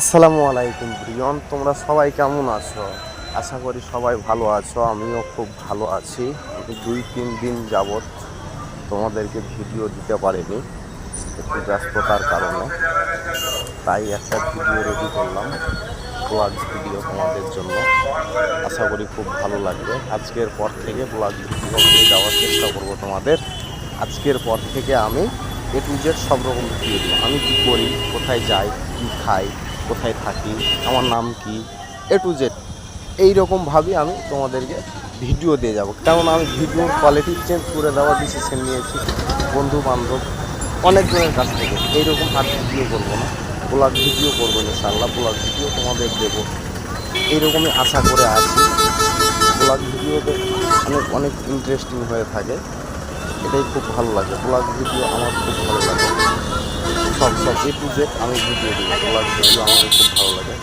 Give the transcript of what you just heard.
আসসালামু আলাইকুম প্রিয়ন, তোমরা সবাই কেমন আছো? আশা করি সবাই ভালো আছো। আমিও খুব ভালো আছি। আমি 2-3 দিন যাবৎ তোমাদেরকে ভিডিও দিতে পারিনি, একটু ব্যস্ততার কারণে। তাই একটা ভিডিও রেডি করলাম, ব্লগ ভিডিও তোমাদের জন্য। আশা করি খুব ভালো লাগবে। আজকের পর থেকে ব্লগ ভিডিও নিয়ে যাওয়ার চেষ্টা করব তোমাদের। আজকের পর থেকে আমি A to Z সব রকম ভিডিও দেবো। আমি কী করি, কোথায় যাই, কী খাই, কোথায় থাকি, আমার নাম কি, A to Z এইরকমভাবেই আমি তোমাদেরকে ভিডিও দিয়ে যাব। কারণ আমি ভিডিওর কোয়ালিটি চেঞ্জ করে দেওয়ার ডিসিশন নিয়েছি বন্ধু বান্ধব অনেকজনের কাছ থেকে। এইরকম আর ভিডিও করবো না, ব্লগ ভিডিও করবো ইনশাআল্লাহ। ব্লগ ভিডিও তোমাদের দেবো এইরকমই আশা করে আছি। ব্লগ ভিডিওতে অনেক অনেক ইন্টারেস্টিং হয়ে থাকে, এটাই খুব ভালো লাগে। ব্লগ ভিডিও আমার খুব ভালো লাগে। সব A to Z আমি ভিডিও দিই, ব্লগ ভিডিও আমাকে খুব ভালো লাগে।